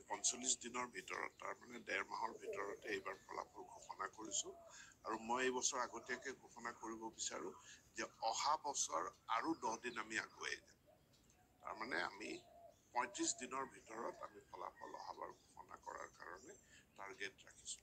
45 দিনৰ ভিতৰত তাৰ মানে 1.5 মাহৰ ভিতৰতে এইবাৰ ফলাফল ঘোষণা কৰিছো আৰু মই এই বছৰ আগতীয়াকৈ ঘোষণা কৰিব বিচাৰো যে অহা বছৰ আৰু 10 দিন আমি আগুৱাই যাম তাৰ মানে আমি 35 দিনৰ ভিতৰত আমি ফলাফল অহাবাৰ ঘোষণা কৰাৰ কাৰণে টাৰ্গেট ৰাখিছো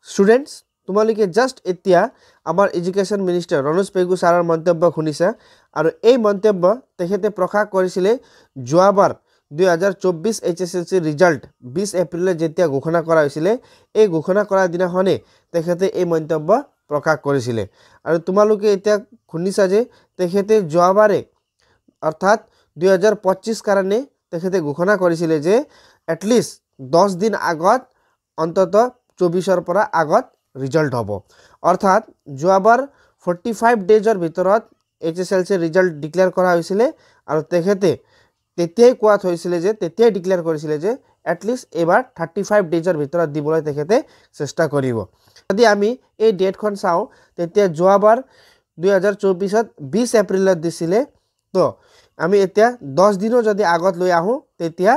স্টুডেন্টস তোমালোকে জাস্ট এতিয়া আমাৰ এডুকেশ্যন মিনিষ্টাৰ ৰনোজ পেগু ছাৰৰ মন্তব্য শুনিছা আৰু এই মন্তব্য তেখেতে প্ৰকাশ কৰিছিলে যোৱাবাৰ 2024 HSLC ৰিজাল্ট 20 এপ্ৰিলত যেতিয়া ঘোষণা কৰা হৈছিল এই ঘোষণা কৰাৰ দিনাখনে তেখেতে এই মন্তব্য প্ৰকাশ কৰিছিলে আৰু তোমালোকে এতিয়া শুনিছা যে তেখেতে যোৱাবাৰে অৰ্থাৎ 2025 কাৰণে তেখেতে ঘোষণা কৰিছিলে যে এটলিষ্ট 10 দিন আগত অন্তত 24 পৰা আগত ৰিজাল্ট হ'ব অৰ্থাৎ যোৱাবাৰ 45 ডেজৰ ভিতৰত HSLC ৰিজাল্ট ডিক্লেয়াৰ কৰা হৈছিল আৰু তেখেতে তেতিয়াই কোৱাত হৈছিল যে তেতিয়াই ডিক্লেয়াৰ কৰিছিল যে এটলিষ্ট এবাৰ 35 ডেজৰ ভিতৰত দিবলৈ তেখেতে চেষ্টা কৰিব যদি আমি এই ডেটখন চাওঁ তেতিয়া যোৱাবাৰ 2024ত 20 এপ্ৰিলত দিছিল তো আমি এতিয়া 10 দিনো যদি আগত লৈ আহো তেতিয়া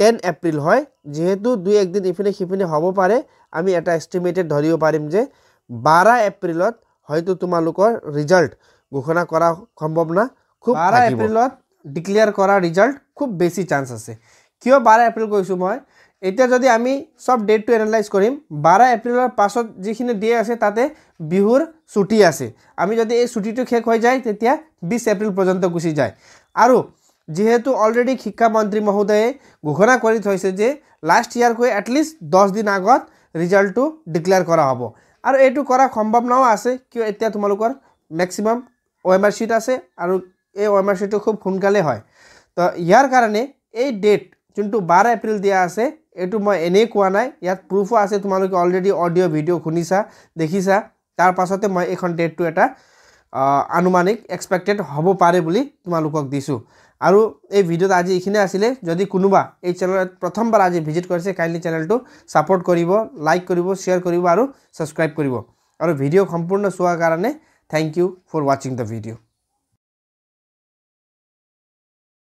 10 এপ্ৰিল হয় যেহেতু 2-1 দিন ইফিনে সিফিনে হ'ব পাৰে আমি এটা এস্টিমেটেড ধৰিব পাৰিম যে 12 এপ্ৰিলত হয়তো তোমালোকৰ ৰিজাল্ট ঘোষণা কৰা সম্ভাৱনা খুব 12 এপ্ৰিলত ডিক্লেয়াৰ কৰা ৰিজাল্ট খুব বেছি চান্স আছে কিয় 12 এপ্ৰিল কৈছো মই এতিয়া যদি আমি সব ডেটটো এনালাইজ কৰিম 12 এপ্ৰিলৰ পাছত যিখিনি ডে আছে তাতে বিহুৰ ছুটি আছে আমি যদি এই ছুটিটো শেষ হৈ যায় তেতিয়া 20 এপ্ৰিল পৰ্যন্ত গুচি যায় আৰু যেহেতু অলৰেডি শিক্ষা মন্ত্ৰী মহোদয়ে ঘোষণা কৰি থৈছে যে লাষ্ট ইয়াৰ কৈ এটলিষ্ট 10 দিন আগত ৰিজাল্টটো ডিক্লেয়াৰ কৰা হ'ব আৰু এটো কৰা সম্ভাৱনাও আছে কিয় এতিয়া তোমালোকৰ ম্যাক্সিমাম OMR শীট আছে আৰু এই OMR শীটটো খুব সোনকালে হয় তো ইয়াৰ কাৰণে এই ডেট যোনটো 12 এপ্ৰিল দিয়া আছে এটো মই এনে কোৱা নাই ইয়াত প্ৰুফো আছে তোমালোকে অলৰেডি অডিও ভিডিও শুনিছা দেখিছা তাৰ পাছতে মই এখন ডেটটো এটা আনুমানিক এক্সপেক্টেড হ'ব পাৰে বুলি তোমালোকক দিছো আৰু এই ভিডিওত আজি এখানে আছিলে যদি কোনোবা এই চ্যানেলত প্ৰথমবাৰ আজি ভিজিট কৰিছে কাইন্ডলি চ্যানেলটো সাপোৰ্ট কৰিব লাইক কৰিব শেয়াৰ কৰিব আৰু সাবস্ক্ৰাইব কৰিব আৰু ভিডিও সম্পূৰ্ণ চোৱাৰ কাৰণে thank you for watching the video